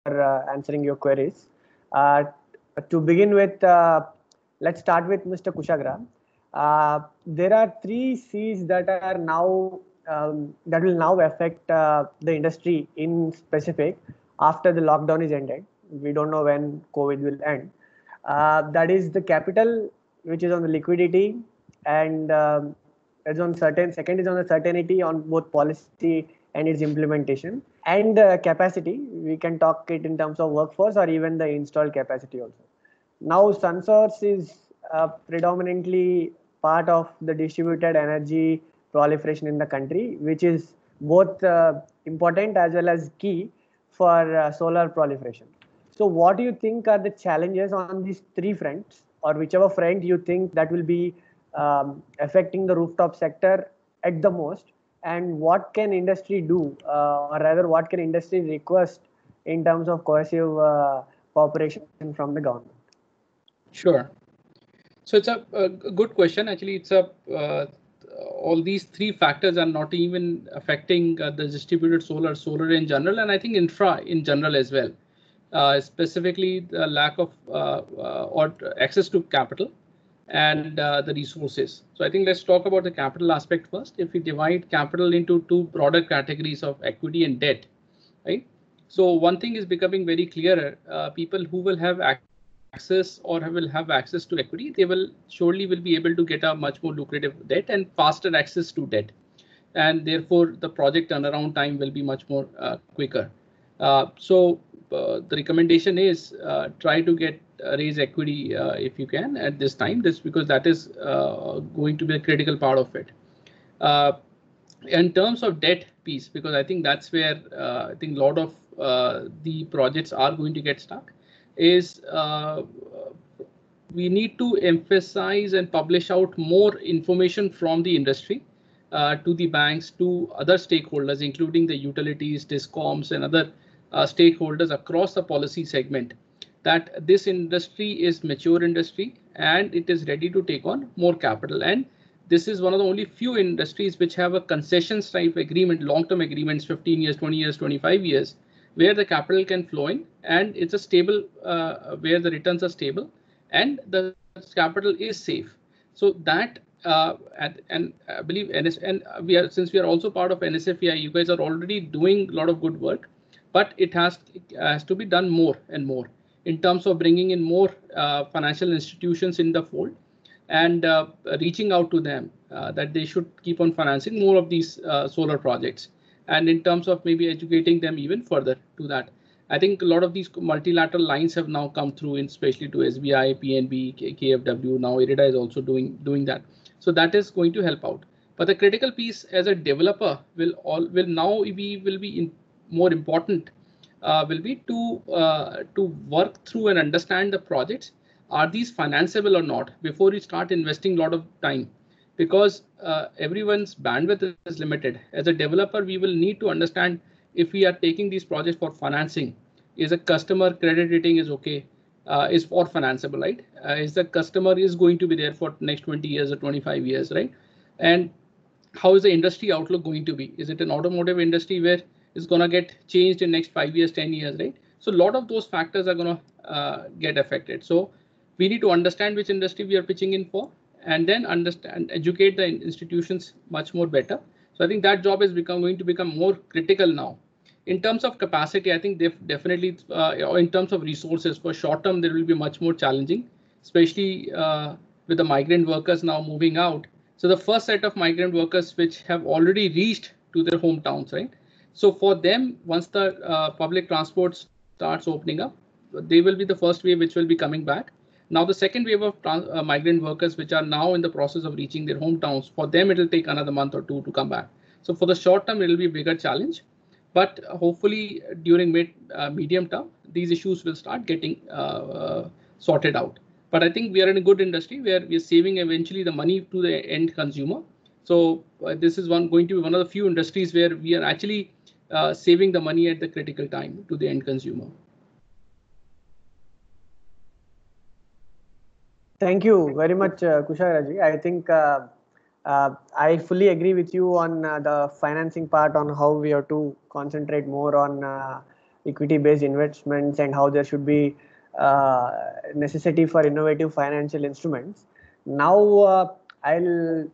answering your queries. Uh, to begin with, let's start with Mr. Kushagra. There are three C's that are now that will now affect the industry in specific after the lockdown is ended. We don't know when COVID will end. That is the capital, which is on the liquidity, and is on certain. Second is on the certainty on both policy and its implementation, and capacity. We can talk it in terms of workforce or even the installed capacity also. Now, SunSource is predominantly part of the distributed energy proliferation in the country, which is both important as well as key for solar proliferation. So, what do you think are the challenges on these three fronts, or whichever front you think that will be affecting the rooftop sector at the most? And what can industry do, or rather, what can industry request in terms of cohesive cooperation from the government? Sure. So it's a good question. Actually, it's all these three factors are not even affecting the distributed solar in general, and I think infra in general as well. Specifically, the lack of or access to capital and the resources. So I think let's talk about the capital aspect first. If we divide capital into two broader categories of equity and debt, right? So one thing is becoming very clearer. People who will have access or will have access to equity, they will surely will be able to get a much more lucrative debt and faster access to debt. And therefore, the project turnaround time will be much more quicker. So the recommendation is try to get raise equity if you can at this time, just because that is going to be a critical part of it. In terms of debt piece, because I think that's where I think a lot of the projects are going to get stuck, is we need to emphasize and publish out more information from the industry to the banks, to other stakeholders, including the utilities, discoms, and other stakeholders across the policy segment, that this industry is mature industry and it is ready to take on more capital. And this is one of the only few industries which have a concessions type agreement, long-term agreements, 15 years, 20 years, 25 years, where the capital can flow in and it's a stable, where the returns are stable and the capital is safe. So that and I believe since we are also part of NSFEI, you guys are already doing a lot of good work, but it has to be done more and more in terms of bringing in more financial institutions in the fold and reaching out to them that they should keep on financing more of these solar projects. And in terms of maybe educating them even further to that, I think a lot of these multilateral lines have now come through, especially to SBI, PNB, KFW. Now IREDA is also doing that. So that is going to help out. But the critical piece as a developer will be more important. Will be to work through and understand the projects. Are these financeable or not before you start investing a lot of time? Because everyone's bandwidth is limited. As a developer, we will need to understand if we are taking these projects for financing, is a customer credit rating is okay, is for financeable, right? Is the customer is going to be there for next 20 years or 25 years, right? And how is the industry outlook going to be? Is it an automotive industry where it's going to get changed in next 5 years, 10 years, right? So a lot of those factors are going to get affected. So we need to understand which industry we are pitching in for, and then understand, educate the institutions much more better. So I think that job is going to become more critical now. In terms of capacity, I think definitely in terms of resources for short term, there will be much more challenging, especially with the migrant workers now moving out. So the first set of migrant workers which have already reached to their hometowns, right? So for them, once the public transport starts opening up, they will be the first wave which will be coming back. Now, the second wave of migrant workers, which are now in the process of reaching their hometowns, for them, it will take another month or two to come back. So for the short term, it will be a bigger challenge. But hopefully, during medium term, these issues will start getting sorted out. But I think we are in a good industry where we are saving eventually the money to the end consumer. So this is going to be one of the few industries where we are actually saving the money at the critical time to the end consumer. Thank you very much, Kushagra. I think I fully agree with you on the financing part, on how we have to concentrate more on equity-based investments and how there should be necessity for innovative financial instruments. Now I'll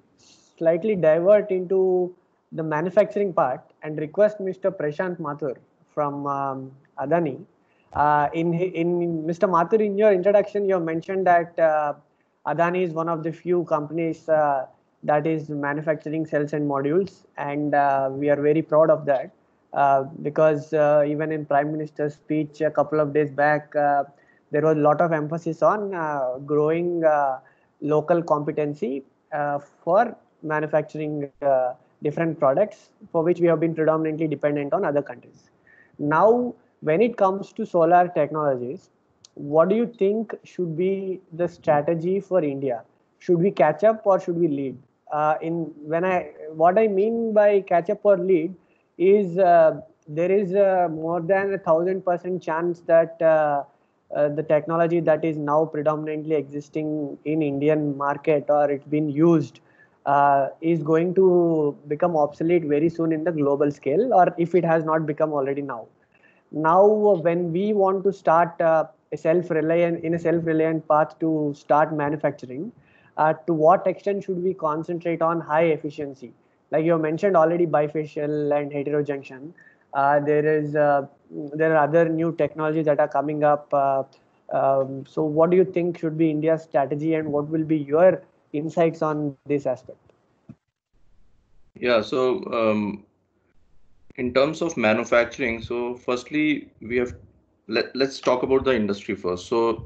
slightly divert into the manufacturing part and request Mr. Prashant Mathur from Adani. In Mr. Mathur, in your introduction, you have mentioned that Adani is one of the few companies that is manufacturing cells and modules, and we are very proud of that because even in Prime Minister's speech a couple of days back, there was a lot of emphasis on growing local competency for manufacturing different products for which we have been predominantly dependent on other countries. Now, when it comes to solar technologies, what do you think should be the strategy for India? Should we catch up or should we lead? What I mean by catch up or lead is there is more than 1,000% chance that the technology that is now predominantly existing in Indian market or it's been used is going to become obsolete very soon in the global scale, or if it has not become already now. Now, when we want to start a self-reliant path to start manufacturing, to what extent should we concentrate on high efficiency? Like you mentioned already, bifacial and heterojunction. There are other new technologies that are coming up. So what do you think should be India's strategy, and what will be your insights on this aspect? Yeah, so in terms of manufacturing, so firstly, let's talk about the industry first. So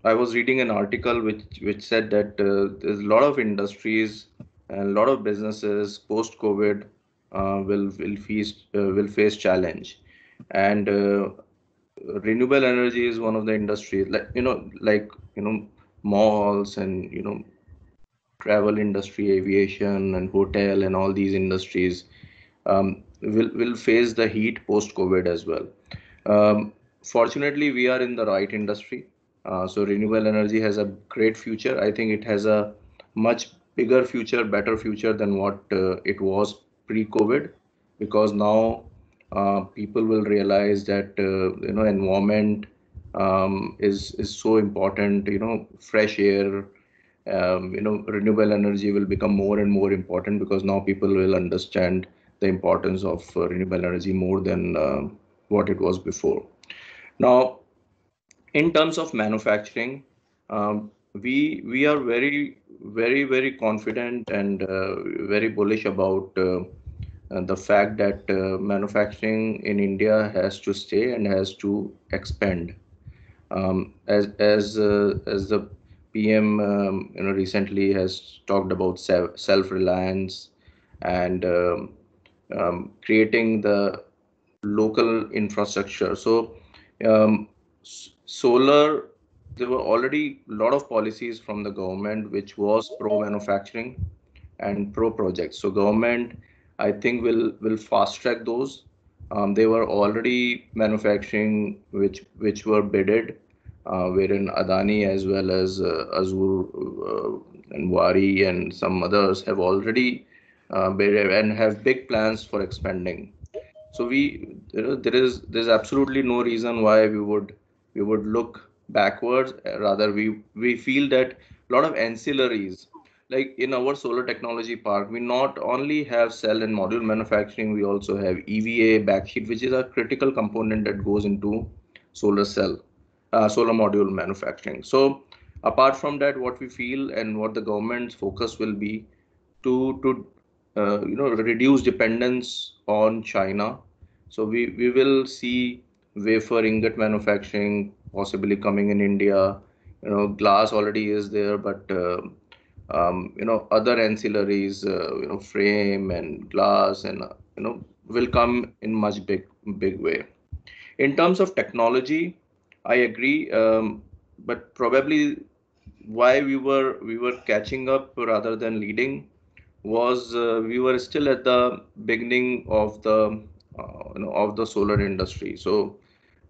I was reading an article which said that there's a lot of industries and a lot of businesses post-COVID will face challenge, and renewable energy is one of the industries, like malls and travel industry, aviation and hotel and all these industries will face the heat post-COVID as well. Fortunately, we are in the right industry. So renewable energy has a great future. I think it has a much bigger future, better future than what it was pre-COVID, because now people will realize that environment is so important. Fresh air, renewable energy will become more and more important because now people will understand the importance of renewable energy more than what it was before. Now, in terms of manufacturing, we are very confident and very bullish about the fact that manufacturing in India has to stay and has to expand. As the PM recently has talked about self-reliance and creating the local infrastructure. So solar, there were already a lot of policies from the government which was pro-manufacturing and pro-projects. So government, I think, will fast track those. They were already manufacturing which were bidded, wherein Adani as well as Azur and Wari and some others have already bidded and have big plans for expanding. So there's absolutely no reason why we would look backwards. Rather, we feel that a lot of ancillaries, like in our solar technology park, we not only have cell and module manufacturing, we also have EVA backsheet, which is a critical component that goes into solar module manufacturing. So apart from that, what we feel and what the government's focus will be to reduce dependence on China. So we will see wafer ingot manufacturing possibly coming in India. Glass already is there, but other ancillaries, frame and glass and will come in much big way. In terms of technology, I agree, but probably why we were catching up rather than leading was we were still at the beginning of the solar industry. So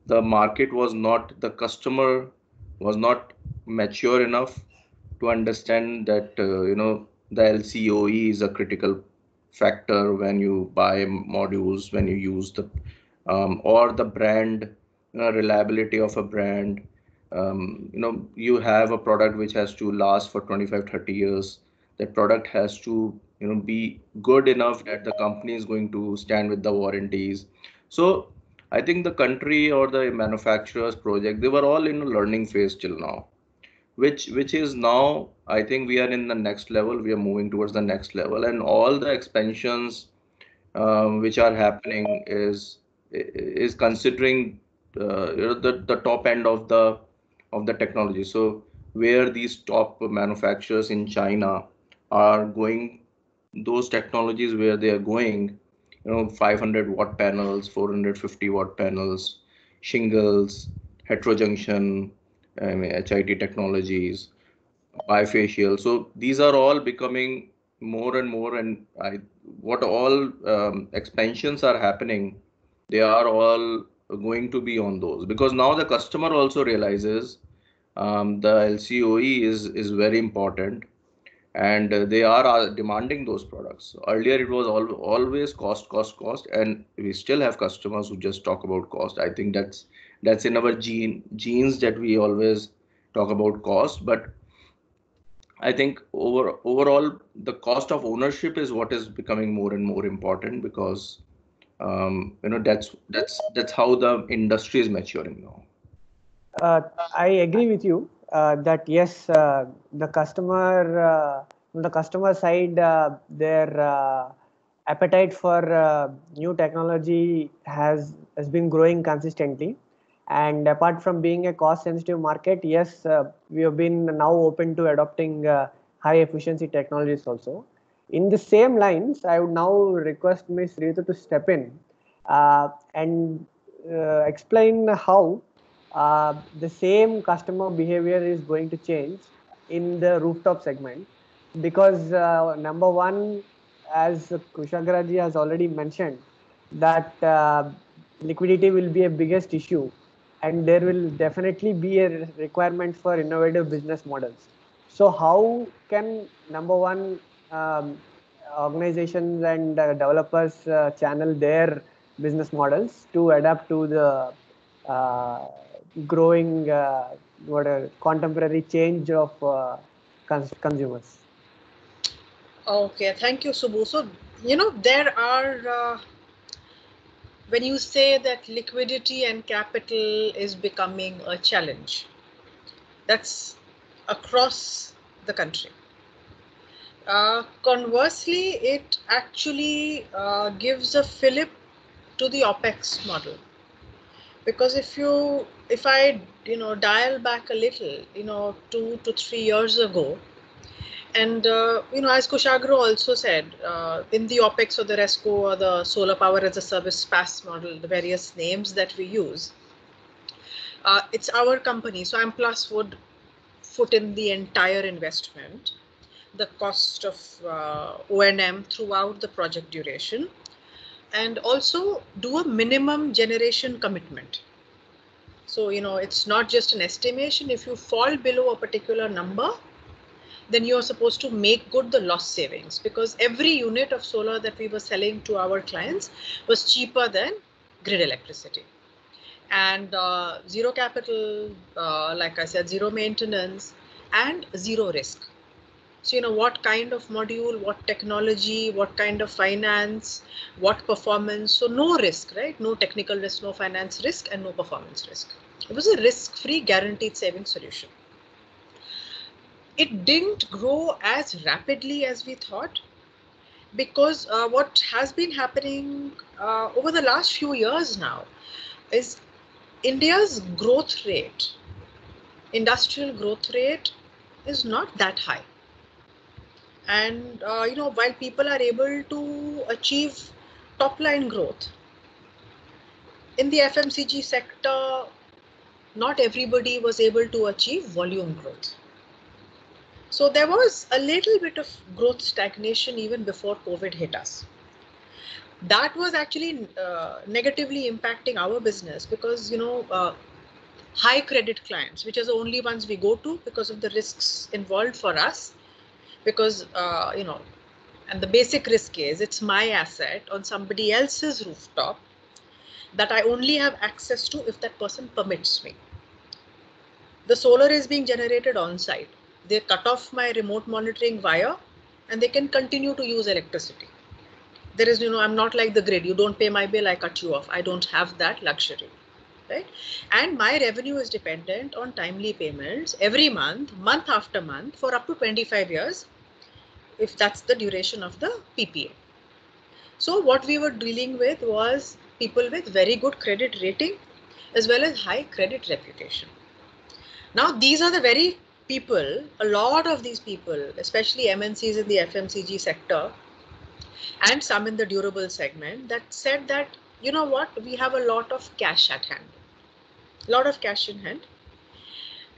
the market was not, the customer was not mature enough to understand that the LCOE is a critical factor when you buy modules, when you use the or the brand reliability of a brand. You have a product which has to last for 25-30 years. That product has to be good enough that the company is going to stand with the warranties. So I think the country or the manufacturers project, they were all in a learning phase till now, which is now, I think we are in the next level. We are moving towards the next level, and all the expansions which are happening is considering the top end of the technology. So where these top manufacturers in China are going, those technologies where they are going, 500-watt panels, 450-watt panels, shingles, heterojunction, HIT technologies, bifacial. So these are all becoming more and more, and what all expansions are happening, they are all going to be on those, because now the customer also realizes the LCOE is very important, and they are demanding those products. Earlier it was always cost, and we still have customers who just talk about cost. I think that's in our genes that we always talk about cost. But I think overall the cost of ownership is what is becoming more and more important, because that's how the industry is maturing now. I agree with you that yes, the customer from the customer side, their appetite for new technology has been growing consistently. And apart from being a cost sensitive market, yes, we have been now open to adopting high efficiency technologies also. In the same lines, I would now request Ms. Ritu to step in and explain how the same customer behavior is going to change in the rooftop segment, because number one, as Kushagra ji has already mentioned, that liquidity will be a biggest issue, and there will definitely be a requirement for innovative business models. So how can number one, organizations and developers channel their business models to adapt to the growing what a contemporary change of consumers? Okay, thank you, Subbu. So, there are, when you say that liquidity and capital is becoming a challenge, that's across the country. Conversely, it actually gives a fillip to the OPEX model. Because if I dial back a little, 2 to 3 years ago, and as Kushagra also said, in the OPEX or the RESCO or the solar power as a service PaaS model, the various names that we use, it's our company. So Amplas would foot in the entire investment, the cost of O&M throughout the project duration, and also do a minimum generation commitment. So, it's not just an estimation. If you fall below a particular number, then you're supposed to make good the loss savings, because every unit of solar that we were selling to our clients was cheaper than grid electricity. And zero capital, like I said, zero maintenance and zero risk. So, what kind of module, what technology, what kind of finance, what performance. So no risk, right? No technical risk, no finance risk, and no performance risk. It was a risk-free guaranteed saving solution. It didn't grow as rapidly as we thought, because what has been happening over the last few years now is India's growth rate, industrial growth rate, is not that high. And, while people are able to achieve top line growth, in the FMCG sector, not everybody was able to achieve volume growth. So there was a little bit of growth stagnation even before COVID hit us. That was actually negatively impacting our business, because, high credit clients, which are the only ones we go to because of the risks involved for us, because, And the basic risk is it's my asset on somebody else's rooftop that I only have access to if that person permits me. The solar is being generated on site. They cut off my remote monitoring wire and they can continue to use electricity. There is, I'm not like the grid. You don't pay my bill, I cut you off. I don't have that luxury, right? And my revenue is dependent on timely payments every month, month after month, for up to 25 years, if that's the duration of the PPA. So what we were dealing with was people with very good credit rating as well as high credit reputation. Now, these are the very people, a lot of these people, especially MNCs in the FMCG sector and some in the durable segment, that said that, you know what, we have a lot of cash at hand, a lot of cash in hand,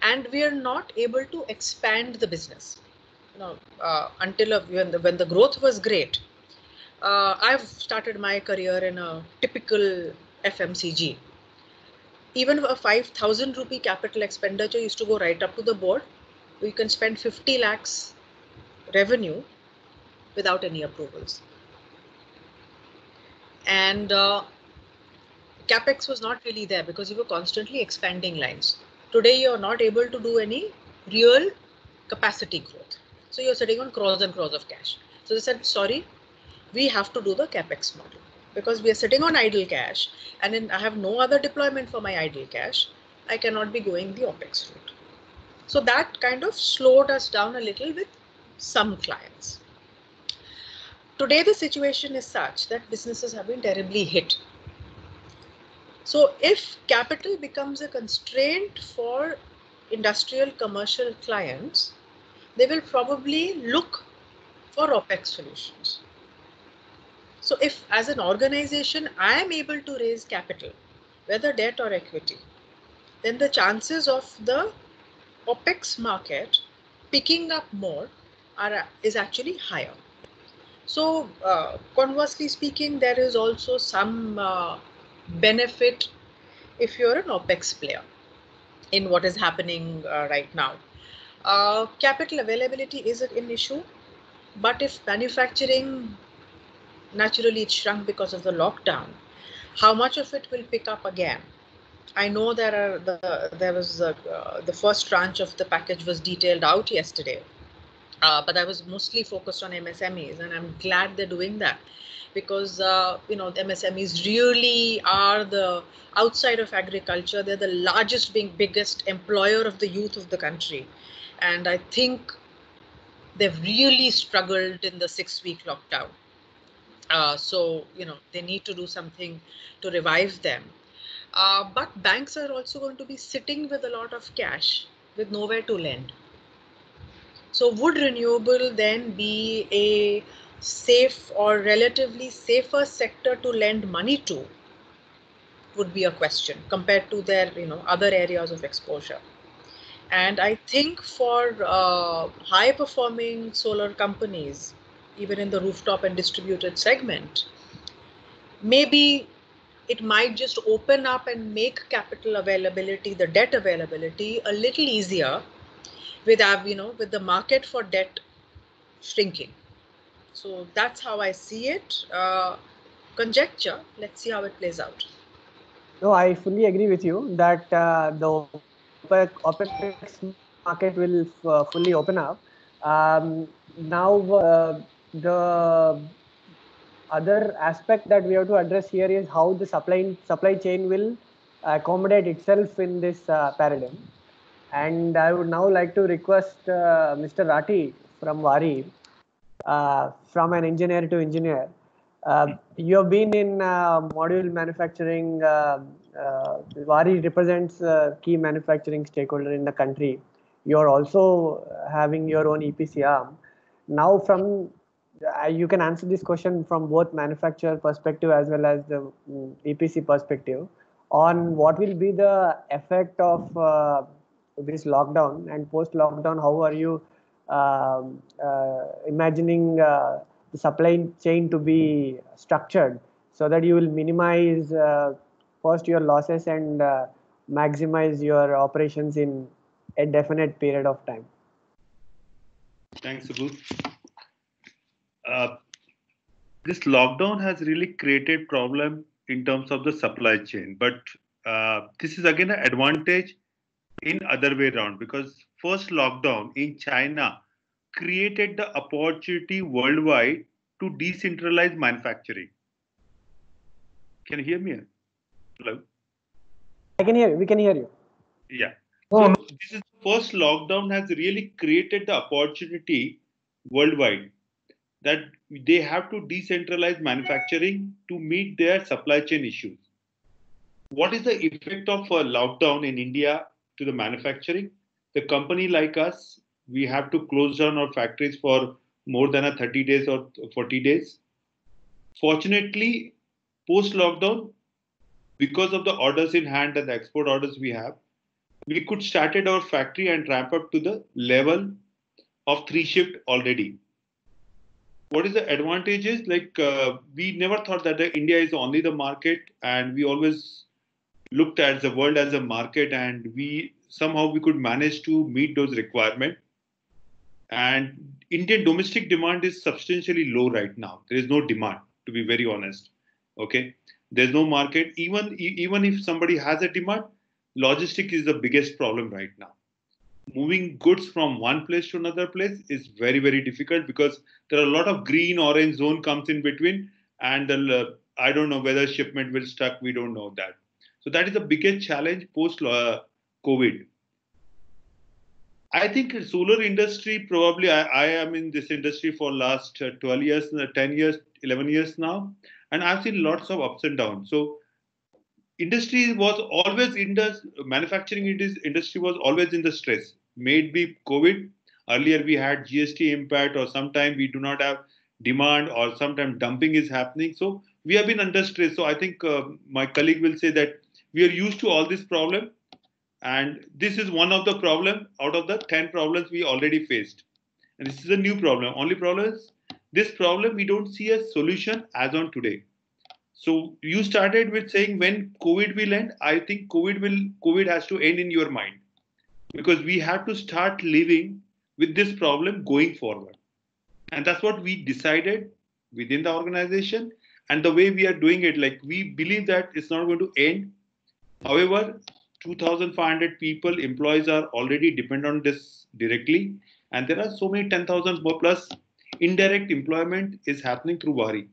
and we are not able to expand the business. Until when the growth was great. I've started my career in a typical FMCG. Even a 5,000 rupee capital expenditure used to go right up to the board. We can spend 50 lakhs revenue without any approvals. And CapEx was not really there because you were constantly expanding lines. Today, you're not able to do any real capacity growth. So you're sitting on crores and crores of cash. So they said, sorry, we have to do the CapEx model because we are sitting on idle cash and I have no other deployment for my idle cash. I cannot be going the OpEx route. So that kind of slowed us down a little with some clients. Today, the situation is such that businesses have been terribly hit. So if capital becomes a constraint for industrial commercial clients, they will probably look for OpEx solutions. So if as an organization, I am able to raise capital, whether debt or equity, then the chances of the OpEx market picking up more is actually higher. So conversely speaking, there is also some benefit if you're an OpEx player in what is happening right now. Capital availability is an issue, but if manufacturing, naturally it shrunk because of the lockdown, how much of it will pick up again? I know the first tranche of the package was detailed out yesterday, but I was mostly focused on MSMEs, and I'm glad they're doing that because the MSMEs really are the outside of agriculture. They're the largest, biggest employer of the youth of the country, and I think they've really struggled in the 6-week lockdown. So they need to do something to revive them. But banks are also going to be sitting with a lot of cash with nowhere to lend. So would renewable then be a safe or relatively safer sector to lend money to? Would be a question compared to their other areas of exposure. And I think for high performing solar companies, even in the rooftop and distributed segment, maybe it might just open up and make capital availability, the debt availability, a little easier with the market for debt shrinking. So that's how I see it. Conjecture. Let's see how it plays out. No, I fully agree with you that the OpEx market will fully open up. Now, the other aspect that we have to address here is how the supply chain will accommodate itself in this paradigm. And I would now like to request Mr. Rathi from Waaree, from an engineer to engineer. You have been in module manufacturing. Waaree represents a key manufacturing stakeholder in the country. You are also having your own EPC arm. Now, from you can answer this question from both manufacturer perspective as well as the EPC perspective on what will be the effect of this lockdown and post lockdown. How are you imagining the supply chain to be structured so that you will minimize first your losses and maximize your operations in a definite period of time? Thanks, Subbu. this lockdown has really created problem in terms of the supply chain, but this is again an advantage in other way around, because first lockdown in China created the opportunity worldwide to decentralize manufacturing. Can you hear me? Hello? I can hear you. We can hear you. Yeah. So this is the first lockdown has really created the opportunity worldwide that they have to decentralize manufacturing to meet their supply chain issues. What is the effect of a lockdown in India to the manufacturing? The company like us, we have to close down our factories for more than 30 days or 40 days. Fortunately, post-lockdown, because of the orders in hand and the export orders we have, we could started our factory and ramp up to the level of 3 shift already. What is the advantages? Like we never thought that India is only the market, and we always looked at the world as a market, and we could manage to meet those requirements. And Indian domestic demand is substantially low right now. There is no demand, to be very honest. Okay, there's no market. Even if somebody has a demand, logistic is the biggest problem right now. Moving goods from one place to another place is very, very difficult, because there are a lot of green, orange zone comes in between, and I don't know whether shipment will stuck. We don't know that. So that is the biggest challenge post COVID. I think solar industry, probably I am in this industry for last 12 years, 10 years, 11 years now, and I've seen lots of ups and downs. So industry was always in the manufacturing industry was always in the stress. Maybe COVID, earlier we had GST impact, or sometimes we do not have demand, or sometimes dumping is happening. So we have been under stress. So I think my colleague will say that we are used to all this problem. And this is one of the problem out of the 10 problems we already faced. And this is a new problem. Only problem is this problem, we don't see a solution as on today. So you started with saying when COVID will end. I think COVID has to end in your mind, because we have to start living with this problem going forward. And that's what we decided within the organization, and the way we are doing it. Like, we believe that it's not going to end. However, 2,500 people, employees are already dependent on this directly. And there are so many 10,000 plus indirect employment is happening through Waaree.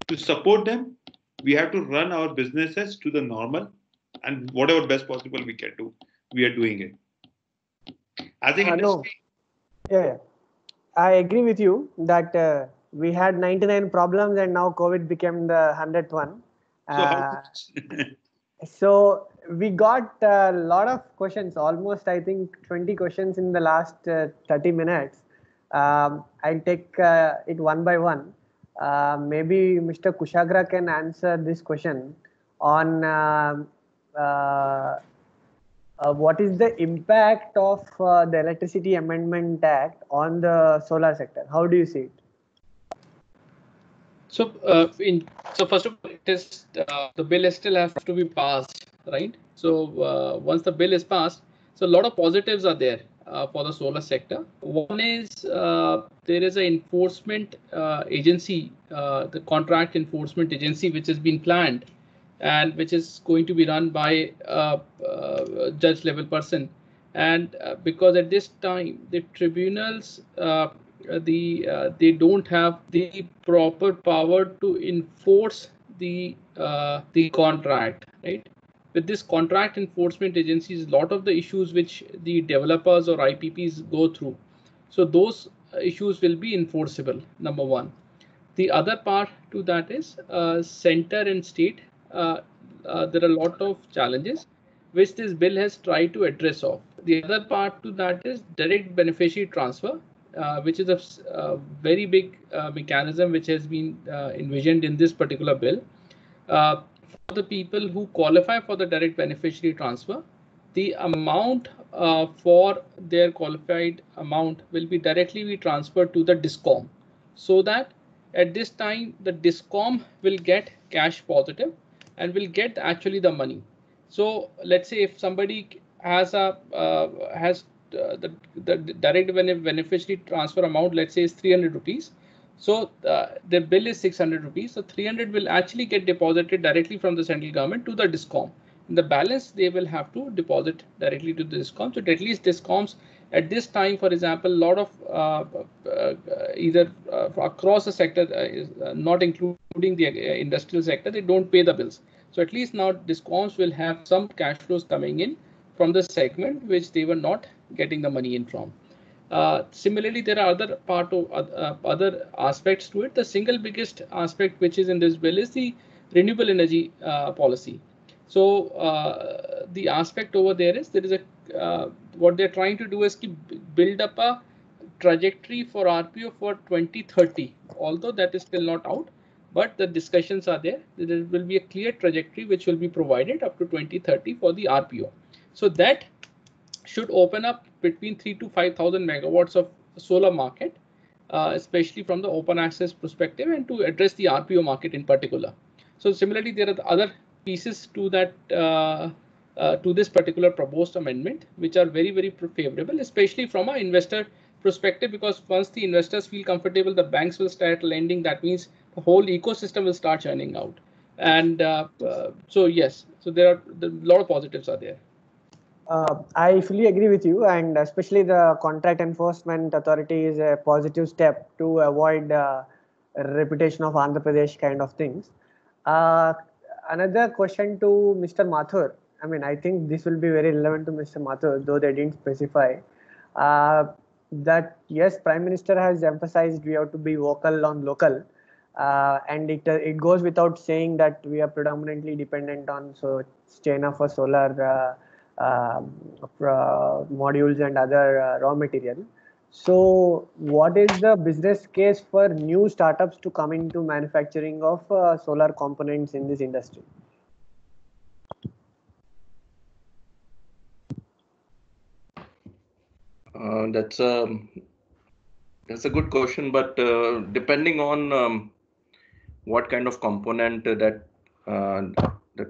To support them, we have to run our businesses to the normal, and whatever best possible we can do, we are doing it. As an industry, yeah, I agree with you that we had 99 problems and now COVID became the 100th one. So we got a lot of questions, almost I think 20 questions in the last 30 minutes. I'll take it one by one. Maybe Mr. Kushagra can answer this question on what is the impact of the Electricity Amendment Act on the solar sector? How do you see it? So, first of all, it is the bill still has to be passed, right? So once the bill is passed, so a lot of positives are there for the solar sector. One is there is an enforcement agency, the contract enforcement agency, which has been planned and which is going to be run by a judge level person. And because at this time the tribunals they don't have the proper power to enforce the contract, right? With this contract enforcement agencies, a lot of the issues which the developers or IPPs go through, so those issues will be enforceable, number one. The other part to that is center and state. There are a lot of challenges which this bill has tried to address off. The other part to that is direct beneficiary transfer, which is a very big mechanism which has been envisioned in this particular bill. For the people who qualify for the direct beneficiary transfer, the amount for their qualified amount will be directly transferred to the DISCOM, so that at this time the DISCOM will get cash positive and will get actually the money. So let's say if somebody has the direct beneficiary transfer amount, let's say is 300 rupees. So their bill is 600 rupees. So 300 will actually get deposited directly from the central government to the DISCOM. And the balance they will have to deposit directly to the DISCOM. So at least DISCOMs at this time, for example, a lot of either across the sector, not including the industrial sector, they don't pay the bills. So at least now DISCOMs will have some cash flows coming in from the segment which they were not getting the money in from. Similarly, there are other aspects to it. The single biggest aspect which is in this bill is the renewable energy policy. So the aspect over there is what they're trying to do is to build up a trajectory for RPO for 2030. Although that is still not out, but the discussions are there. There will be a clear trajectory which will be provided up to 2030 for the RPO. So that should open up between 3,000 to 5,000 megawatts of solar market, especially from the open access perspective, and to address the RPO market in particular. So similarly, there are other pieces to that to this particular proposed amendment, which are very, very favorable, especially from an investor perspective, because once the investors feel comfortable, the banks will start lending. That means the whole ecosystem will start churning out. And so yes, so there are a lot of positives are there. I fully agree with you, and especially the Contract Enforcement Authority is a positive step to avoid reputation of Andhra Pradesh kind of things. Another question to Mr. Mathur. I mean, I think this will be very relevant to Mr. Mathur, though they didn't specify. That yes, Prime Minister has emphasized we have to be vocal on local, and it goes without saying that we are predominantly dependent on China for solar modules and other raw material. So what is the business case for new startups to come into manufacturing of solar components in this industry? That's a good question, but depending on what kind of component that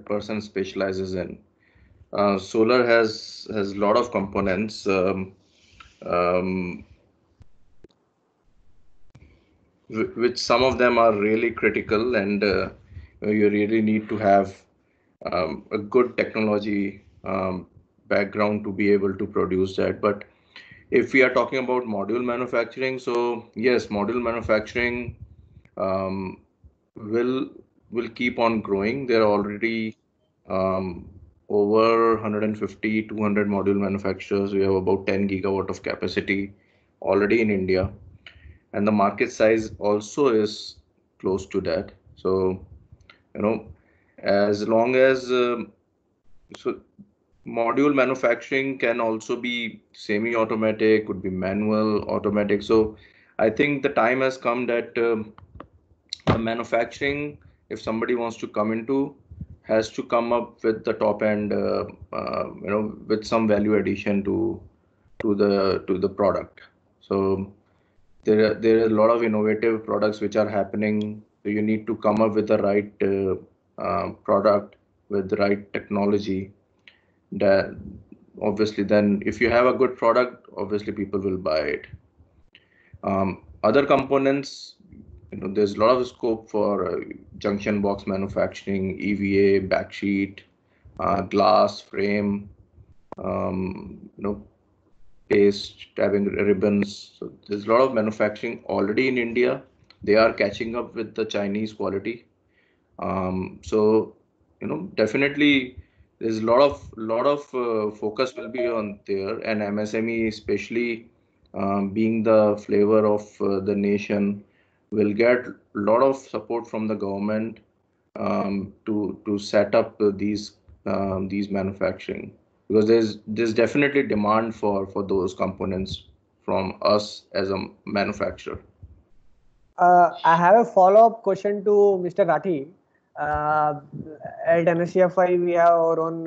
person specializes in. Solar has a lot of components, which some of them are really critical, and you really need to have a good technology background to be able to produce that. But if we are talking about module manufacturing, so yes, module manufacturing will keep on growing. There are already over 150, 200 module manufacturers. We have about 10 gigawatt of capacity already in India, and the market size also is close to that. So, as long as so module manufacturing can also be semi-automatic, could be manual, automatic. So I think the time has come that the manufacturing, if somebody wants to come into, has to come up with the top end, with some value addition to the product. So there are a lot of innovative products which are happening. So you need to come up with the right product with the right technology. That obviously, then if you have a good product, obviously people will buy it. Other components, there's a lot of scope for junction box manufacturing, EVA, backsheet, glass, frame, paste, tabbing ribbons. So there's a lot of manufacturing already in India. They are catching up with the Chinese quality. So definitely there's a lot of focus will be on there, and MSME, especially being the flavor of the nation, will get a lot of support from the government to set up these manufacturing, because there's definitely demand for those components from us as a manufacturer. I have a follow-up question to Mr. Rathi. At NSCFI, we have our own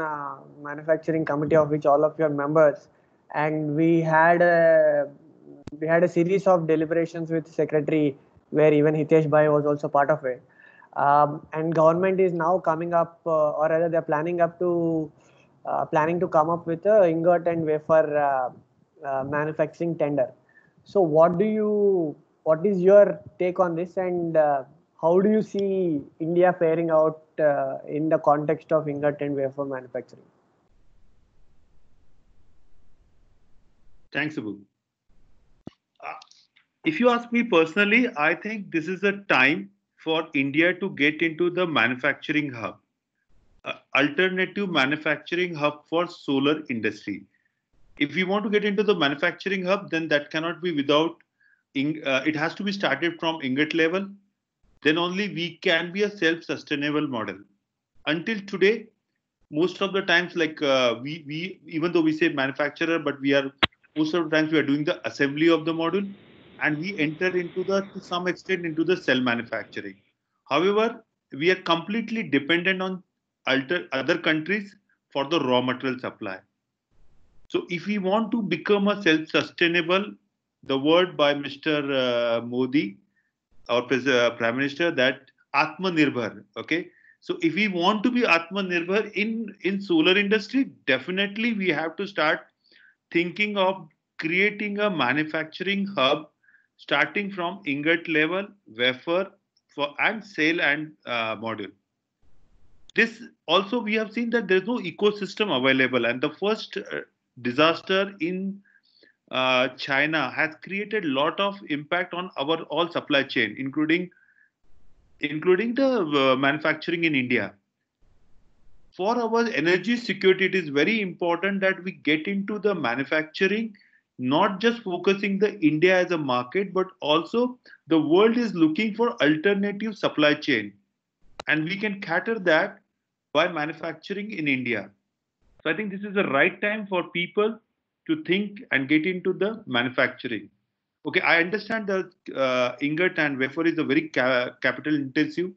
manufacturing committee of which all of you are members, and we had a series of deliberations with secretary where even Hitesh Bhai was also part of it. And government is now coming up, or rather they're planning to come up with a ingot and wafer manufacturing tender. So what do you what is your take on this, and how do you see India faring out in the context of ingot and wafer manufacturing? Thanks, Abu. If you ask me personally, I think this is a time for India to get into the manufacturing hub, alternative manufacturing hub for solar industry. If we want to get into the manufacturing hub, then that cannot be without, it has to be started from ingot level. Then only we can be a self-sustainable model. Until today, most of the times, like we even though we say manufacturer, but most of the times we are doing the assembly of the module, and we enter into to some extent into the cell manufacturing. However, we are completely dependent on other countries for the raw material supply. So if we want to become a self-sustainable, the word by Mr. Modi, our Prime Minister, that Atmanirbhar, okay? So if we want to be Atmanirbhar in solar industry, definitely we have to start thinking of creating a manufacturing hub starting from ingot level, wafer, and cell and module. This also, we have seen that there's no ecosystem available, and the first disaster in China has created a lot of impact on our all supply chain, including the manufacturing in India. For our energy security, it is very important that we get into the manufacturing, not just focusing the India as a market, but also the world is looking for alternative supply chain, and we can cater that by manufacturing in India. So I think this is the right time for people to think and get into the manufacturing. Okay, I understand that ingot and wafer is a very capital intensive.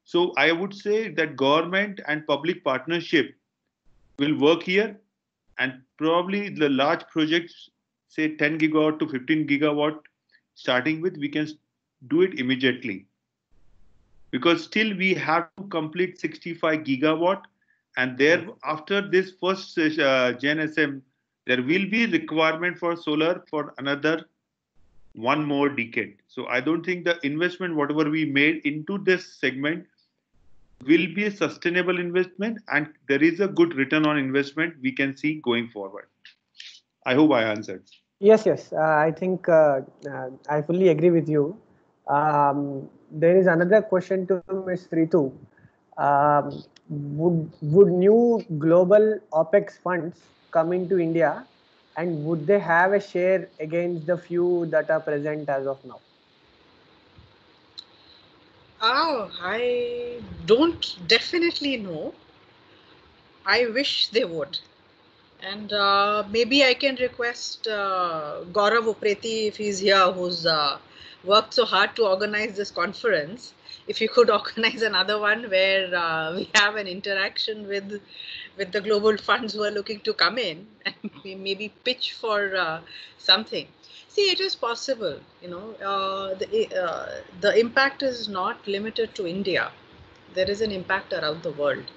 So I would say that government and public partnership will work here, and probably the large projects, say 10 gigawatt to 15 gigawatt, starting with, we can do it immediately. Because still we have to complete 65 gigawatt, and there after this first Gen SM, there will be requirement for solar for another one more decade. So I don't think the investment, whatever we made into this segment, will be a sustainable investment, and there is a good return on investment we can see going forward. I hope I answered. Yes, yes. I think I fully agree with you. There is another question to Ms. Ritu. Would new global OPEX funds come into India, and would they have a share against the few that are present as of now? Oh, I don't definitely know. I wish they would. And maybe I can request Gaurav Upreti, if he's here, who's worked so hard to organize this conference, if you could organize another one where we have an interaction with the global funds who are looking to come in and maybe pitch for something. See, it is possible, you know, the impact is not limited to India. There is an impact around the world.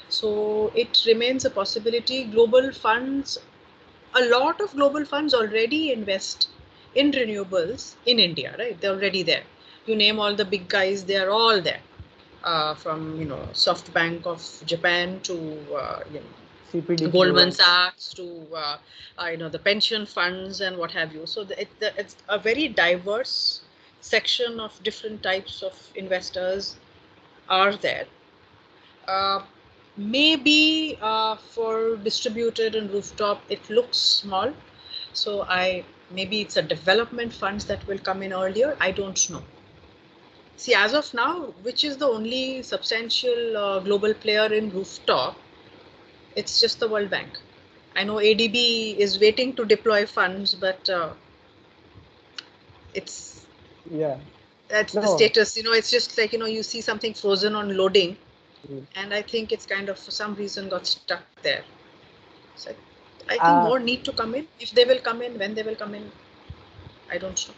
So it remains a possibility. Global funds, a lot of global funds already invest in renewables in India, right? They're already there. You name all the big guys, they are all there. From, you know, SoftBank of Japan to, you know, CPD Goldman Sachs to, you know, the pension funds and what have you. So it's a very diverse section of different types of investors are there. Maybe for distributed and rooftop, it looks small. So maybe it's a development funds that will come in earlier. I don't know. See, as of now, which is the only substantial global player in rooftop? It's just the World Bank. I know ADB is waiting to deploy funds, but it's that's the status. You know, it's just like, you know, you see something frozen on loading. And I think it's kind of, for some reason, got stuck there. So I think more need to come in. If they will come in, when they will come in, I don't know.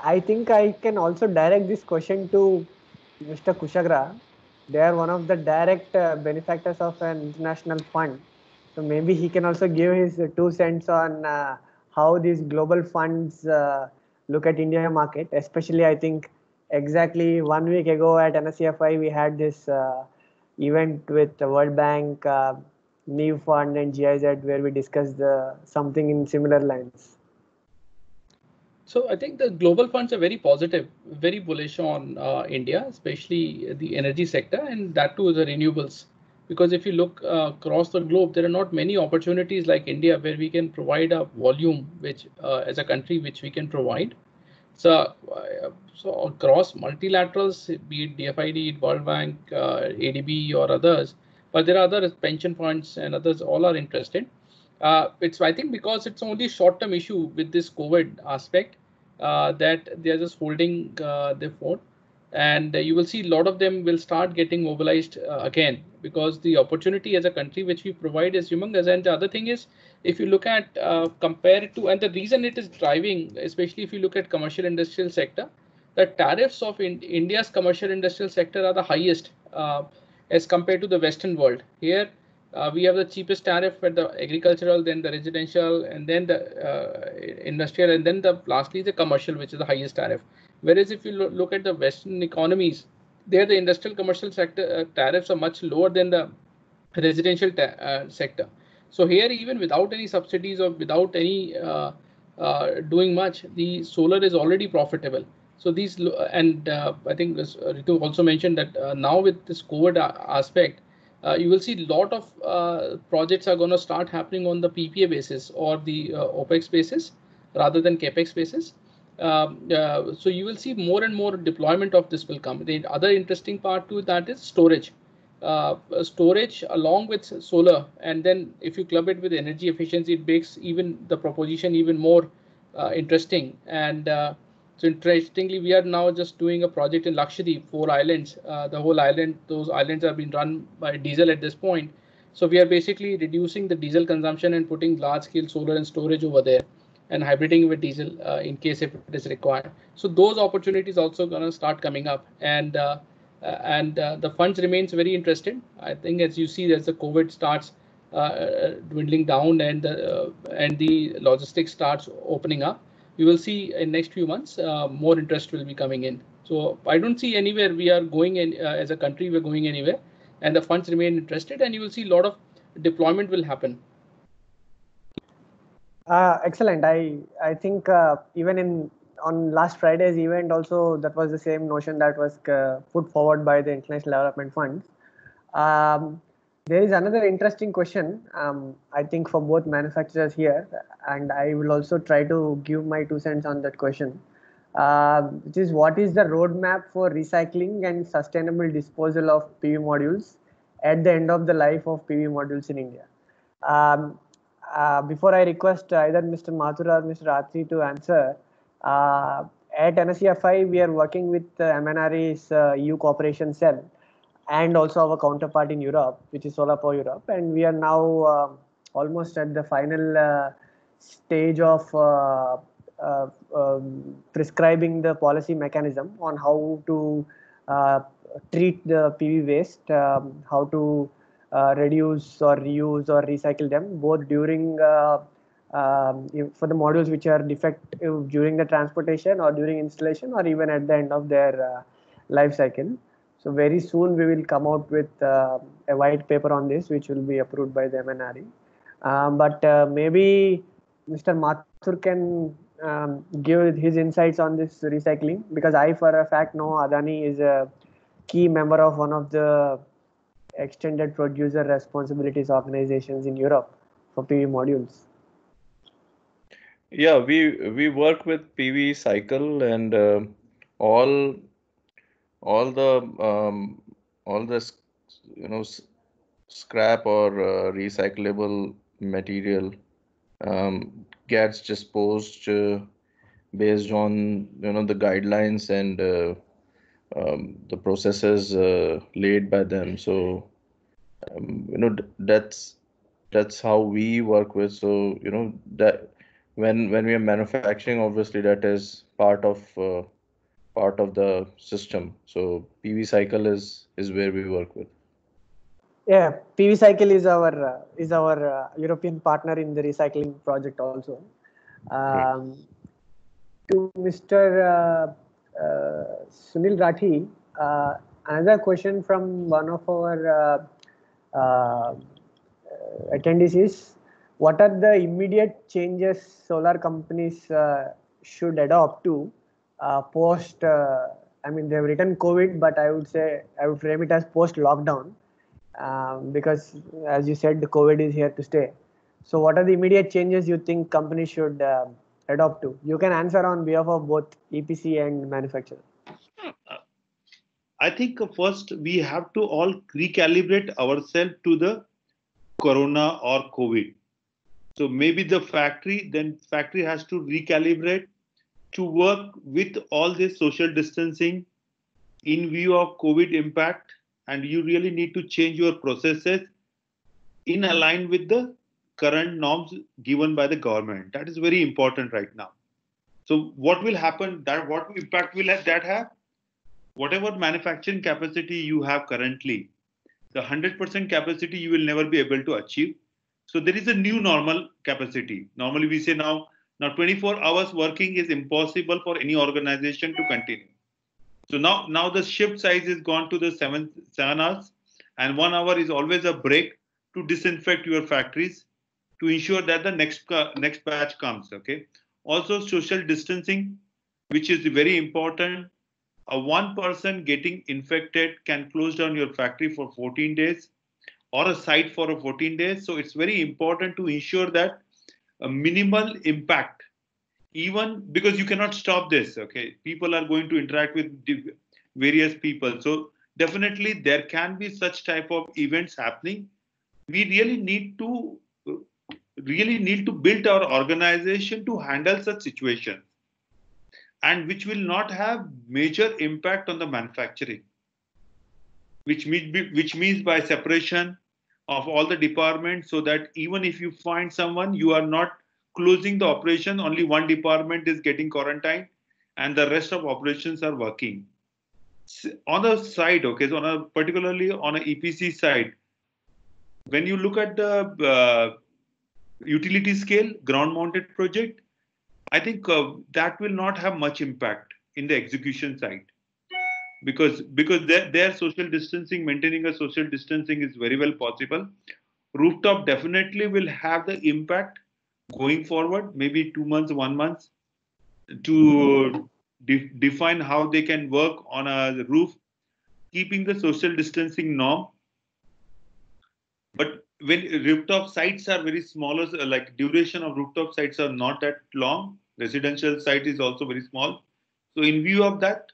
I think I can also direct this question to Mr. Kushagra. They are one of the direct benefactors of an international fund. So maybe he can also give his 2 cents on how these global funds look at India market, especially I think exactly 1 week ago at NSCFI we had this event with the World Bank, NEEV Fund and GIZ where we discussed something in similar lines. So I think the global funds are very positive, very bullish on India, especially the energy sector, and that too is the renewables. Because if you look across the globe, there are not many opportunities like India where we can provide a volume which, as a country, which we can provide. So across multilaterals, be it DFID, World Bank, ADB, or others, but there are other pension funds and others all are interested. It's I think because it's only short-term issue with this COVID aspect that they are just holding their fort, and you will see a lot of them will start getting mobilized again because the opportunity as a country which we provide is humongous. And the other thing is, if you look at compare it to, and the reason it is driving, especially if you look at commercial industrial sector, the tariffs of India's commercial industrial sector are the highest as compared to the Western world. Here we have the cheapest tariff at the agricultural, then the residential, and then the industrial, and then lastly the commercial, which is the highest tariff. Whereas if you look at the Western economies, there the industrial commercial sector tariffs are much lower than the residential sector. So here, even without any subsidies or without any doing much, the solar is already profitable. So these, and I think Ritu also mentioned that now with this COVID aspect, you will see a lot of projects are going to start happening on the PPA basis or the OPEX basis rather than CAPEX basis. So you will see more and more deployment of this will come. The other interesting part to that is storage. Storage along with solar, and then if you club it with energy efficiency, it makes even the proposition even more interesting. And so interestingly, we are now just doing a project in Lakshadweep, 4 islands. The whole island, those islands are being run by diesel at this point. So we are basically reducing the diesel consumption and putting large scale solar and storage over there and hybriding with diesel in case if it is required. So those opportunities also going to start coming up, and the funds remains very interested. I think as you see, as the COVID starts dwindling down and the logistics starts opening up, you will see in next few months more interest will be coming in. So I don't see anywhere we are going in as a country we're going anywhere, and the funds remain interested, and you will see a lot of deployment will happen. Excellent. I think even on last Friday's event also, that was the same notion that was put forward by the International Development Fund. There is another interesting question, I think, for both manufacturers here, and I will also try to give my 2 cents on that question, which is what is the roadmap for recycling and sustainable disposal of PV modules at the end of the life of PV modules in India? Before I request either Mr. Mathur or Mr. Atri to answer, at NSCFI, we are working with MNRE's EU cooperation cell and also our counterpart in Europe, which is Solar Power Europe. And we are now almost at the final stage of prescribing the policy mechanism on how to treat the PV waste, how to reduce or reuse or recycle them, both during for the modules which are defective during the transportation or during installation or even at the end of their life cycle. So very soon we will come out with a white paper on this, which will be approved by the MNRE. But maybe Mr. Mathur can give his insights on this recycling, because I for a fact know Adani is a key member of one of the extended producer responsibilities organizations in Europe for PV modules. Yeah, we work with PV Cycle, and all the scrap or recyclable material gets disposed based on the guidelines and the processes laid by them. So that's how we work with. So that when we are manufacturing, obviously that is part of the system. So PV Cycle is where we work with. Yeah, PV Cycle is our European partner in the recycling project also. to Mr. Sunil Rathi, another question from one of our attendees is, what are the immediate changes solar companies should adopt to post, I mean, they've written COVID, but I would say, I would frame it as post lockdown, because as you said, the COVID is here to stay. So what are the immediate changes you think companies should adopt to? You can answer on behalf of both EPC and manufacturer. I think first we have to all recalibrate ourselves to the corona or COVID. So maybe the factory has to recalibrate to work with all this social distancing in view of COVID impact, and you really need to change your processes in align with the current norms given by the government. That is very important right now. So what will happen, what impact will that have? Whatever manufacturing capacity you have currently, the 100% capacity you will never be able to achieve. So there is a new normal capacity. Normally we say now 24 hours working is impossible for any organization to continue. So now the shift size is gone to the 7 hours, and 1 hour is always a break to disinfect your factories to ensure that the next batch comes. Okay. Also social distancing, which is very important. A one person getting infected can close down your factory for 14 days or a site for 14 days. So it's very important to ensure that a minimal impact, even because you cannot stop this. Okay, people are going to interact with various people. So definitely there can be such type of events happening. We really need to build our organization to handle such situations, and which will not have major impact on the manufacturing, which means by separation of all the departments, so that even if you find someone, you are not closing the operation, only one department is getting quarantined and the rest of operations are working. On the side, okay, so particularly on an EPC side, when you look at the utility scale ground mounted project, I think that will not have much impact in the execution side, because their social distancing, maintaining a social distancing is very well possible. Rooftop definitely will have the impact going forward, maybe 2 months, 1 month, to define how they can work on a roof, keeping the social distancing norm. But when rooftop sites are very smaller, like duration of rooftop sites are not that long, residential site is also very small. So in view of that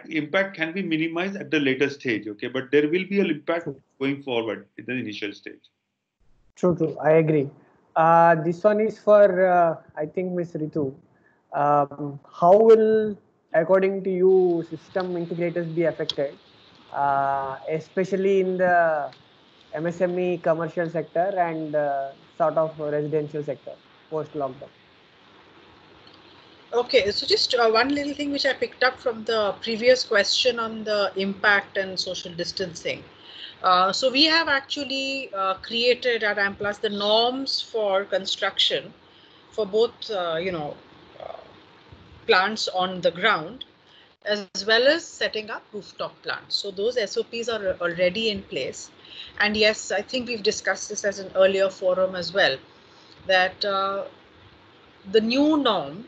impact can be minimized at the later stage, okay? But there will be an impact going forward in the initial stage. True. I agree. This one is for, I think, Ms. Ritu. How will, according to you, system integrators be affected, especially in the MSME commercial sector and sort of residential sector post-lockdown? Okay, so just one little thing which I picked up from the previous question on the impact and social distancing. So we have actually created at Amplus the norms for construction for both, plants on the ground as well as setting up rooftop plants. So those SOPs are already in place. And yes, I think we've discussed this as an earlier forum as well, that the new norm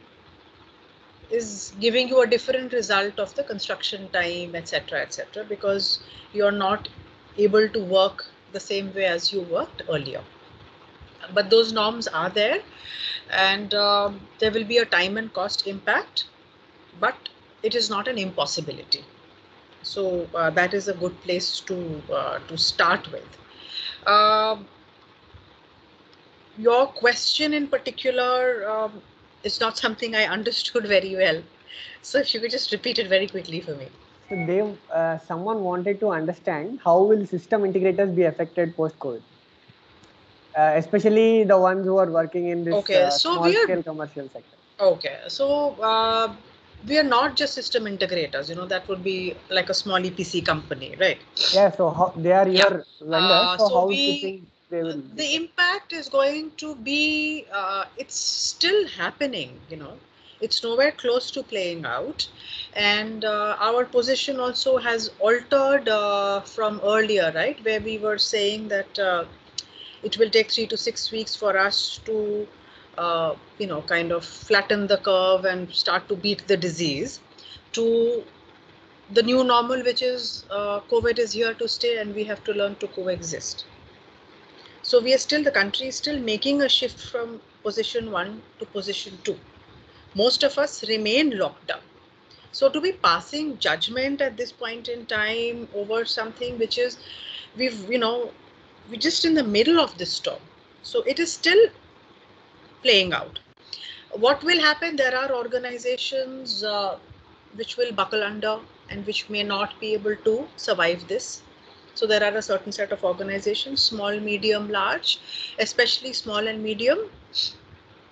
is giving you a different result of the construction time, etc., because you're not able to work the same way as you worked earlier. But those norms are there, and there will be a time and cost impact, but it is not an impossibility. So that is a good place to start with. Your question in particular is not something I understood very well. So if you could just repeat it very quickly for me. So someone wanted to understand how will system integrators be affected post-COVID, especially the ones who are working in this small-scale commercial sector. Okay, so we are not just system integrators. That would be like a small EPC company, right? Yeah. So how they are your vendors? So how do you think they will? The impact is going to be. It's still happening. It's nowhere close to playing out. And our position also has altered from earlier, right? Where we were saying that it will take 3 to 6 weeks for us to, kind of flatten the curve and start to beat the disease, to the new normal, which is COVID is here to stay and we have to learn to coexist. So the country is still making a shift from position 1 to position 2. Most of us remain locked down. So to be passing judgment at this point in time over something which is, we're just in the middle of this storm. So it is still playing out. What will happen? There are organizations which will buckle under and which may not be able to survive this. So there are a certain set of organizations, small, medium, large, especially small and medium,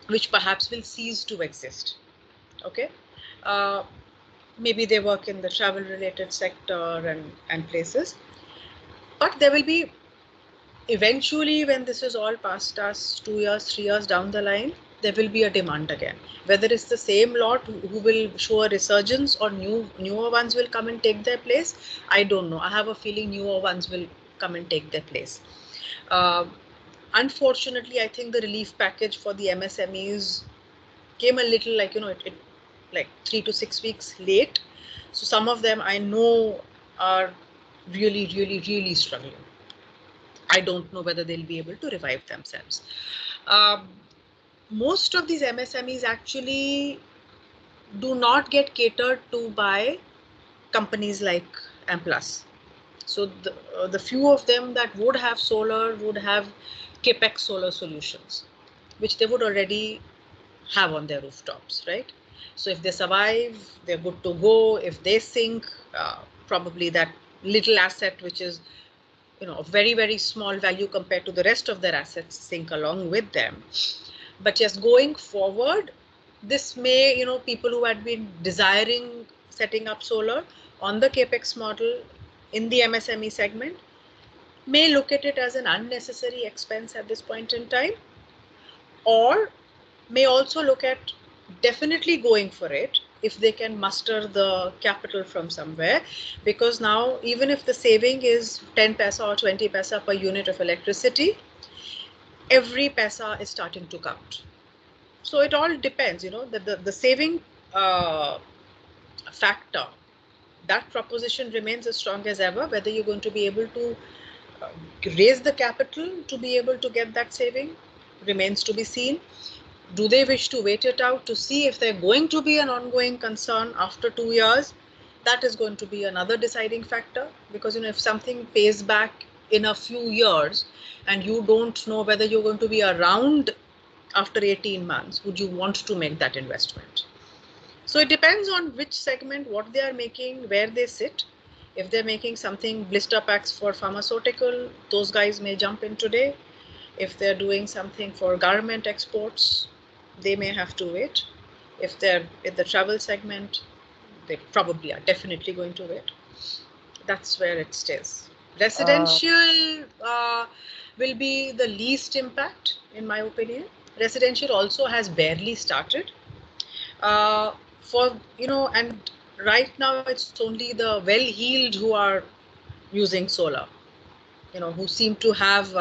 which perhaps will cease to exist. Okay. Maybe they work in the travel related sector and places. But there will be eventually, when this is all past us, 2 years, 3 years down the line, there will be a demand again. Whether it's the same lot who will show a resurgence or newer ones will come and take their place, I don't know. I have a feeling newer ones will come and take their place. Unfortunately, I think the relief package for the MSMEs came a little like 3 to 6 weeks late. So some of them I know are really, really, really struggling. I don't know whether they'll be able to revive themselves. Most of these MSMEs actually do not get catered to by companies like Amplus. So the few of them that would have solar would have Capex solar solutions, which they would already have on their rooftops, right? So if they survive, they're good to go. If they sink, probably that little asset, which is a very, very small value compared to the rest of their assets, sink along with them. But yes, going forward, this may, people who had been desiring setting up solar on the Capex model in the MSME segment may look at it as an unnecessary expense at this point in time, or may also look at definitely going for it if they can muster the capital from somewhere, because now even if the saving is 10 paisa or 20 paisa per unit of electricity, every paisa is starting to count. So it all depends, the saving factor, that proposition remains as strong as ever. Whether you're going to be able to raise the capital to be able to get that saving remains to be seen. Do they wish to wait it out to see if they're going to be an ongoing concern after 2 years? That is going to be another deciding factor, because if something pays back in a few years and you don't know whether you're going to be around after 18 months, would you want to make that investment? So it depends on which segment, what they are making, where they sit. If they're making something blister packs for pharmaceutical, those guys may jump in today. If they're doing something for garment exports, they may have to wait. If they're in the travel segment, they probably are definitely going to wait. That's where it stays. Residential will be the least impact, in my opinion. Residential also has barely started. And right now it's only the well-heeled who are using solar, who seem to have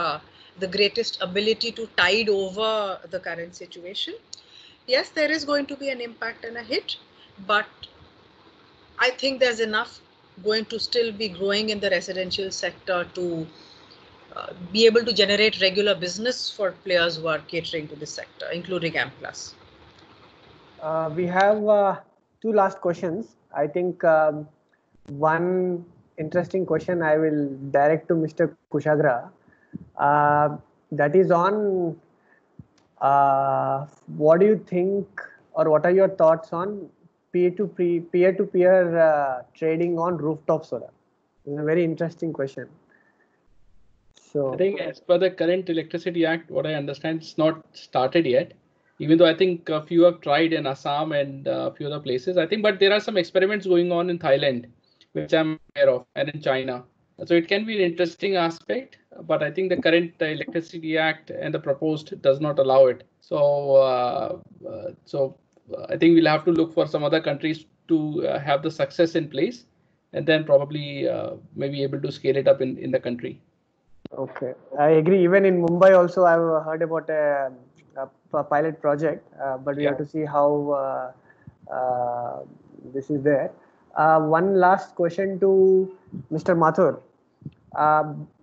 the greatest ability to tide over the current situation. Yes, there is going to be an impact and a hit, but I think there's enough going to still be growing in the residential sector to be able to generate regular business for players who are catering to this sector, including Amplus. We have 2 last questions. I think one interesting question I will direct to Mr. Kushagra. That is on what do you think, or what are your thoughts on peer-to-peer trading on rooftop solar? It's a very interesting question. So I think as per the current Electricity Act, what I understand, it's not started yet, even though I think a few have tried in Assam and a few other places, I think, but there are some experiments going on in Thailand, which I'm aware of, and in China. So it can be an interesting aspect, but I think the current Electricity Act and the proposed does not allow it. So I think we'll have to look for some other countries to have the success in place, and then probably maybe able to scale it up in the country. Okay, I agree. Even in Mumbai also, I've heard about a pilot project, but we have to see how this is there. One last question to Mr. Mathur.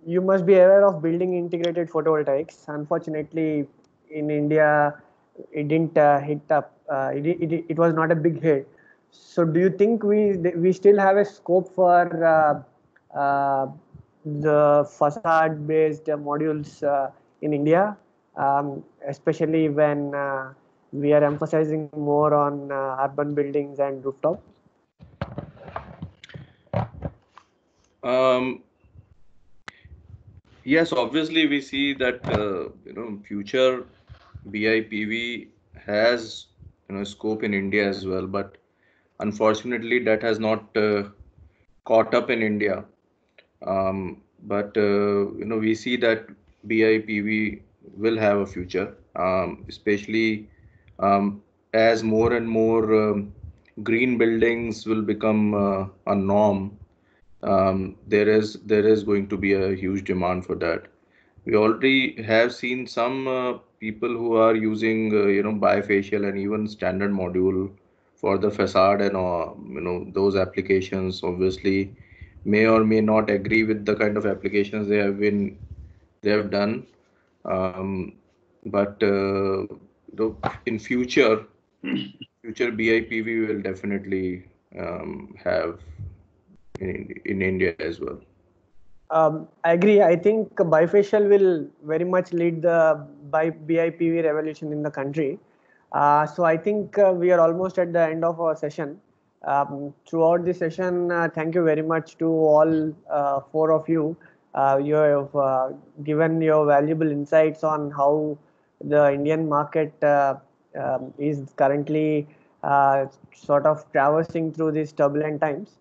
You must be aware of building integrated photovoltaics. Unfortunately, in India, it didn't hit up. It was not a big hit. So, do you think we still have a scope for the facade-based modules in India, especially when we are emphasizing more on urban buildings and rooftop? Yes, obviously we see that future BIPV has scope in India as well, but unfortunately that has not caught up in India. But we see that BIPV will have a future, especially as more and more green buildings will become a norm. There is going to be a huge demand for that. We already have seen some people who are using bifacial and even standard module for the facade, and those applications obviously may or may not agree with the kind of applications they have done. But in future BIPV will definitely have in India as well. I agree. I think bifacial will very much lead the BIPV revolution in the country. So I think we are almost at the end of our session. Throughout the session, thank you very much to all four of you. You have given your valuable insights on how the Indian market is currently sort of traversing through these turbulent times.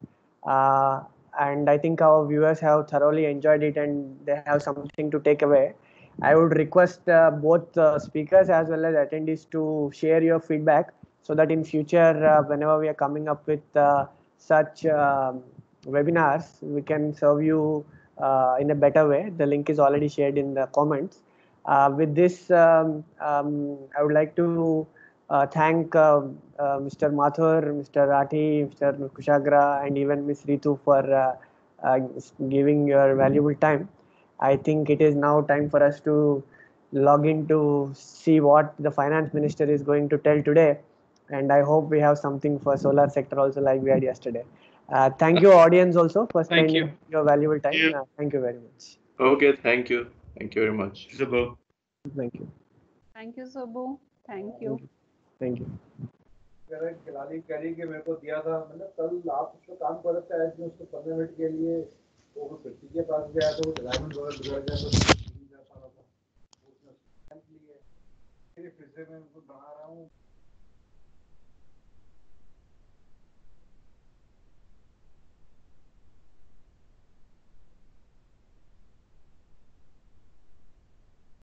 And I think our viewers have thoroughly enjoyed it and they have something to take away. I would request both speakers as well as attendees to share your feedback so that in future, whenever we are coming up with such webinars, we can serve you in a better way. The link is already shared in the comments. With this, I would like to thank Mr. Mathur, Mr. Rathi, Mr. Kushagra, and even Ms. Ritu for giving your valuable time. I think it is now time for us to log in to see what the finance minister is going to tell today. And I hope we have something for solar sector also like we had yesterday. Thank you, audience, also for spending your valuable time. Thank you very much. Okay, thank you. Thank you very much. Subbu. Thank you. Thank you, Subbu. Thank you. Thank you. खिलाड़ी करी कि मेरे को दिया था, मतलब कल आप उस पर काम कर रहे थे, आज मैं उसको 15 मिनट के लिए वो व्यक्ति के पास गया तो डायमंड वगैरह बिगड़ गया तो नहीं जा पा रहा था, उसने लिए फिर से मैं उनको बना रहा हूँ।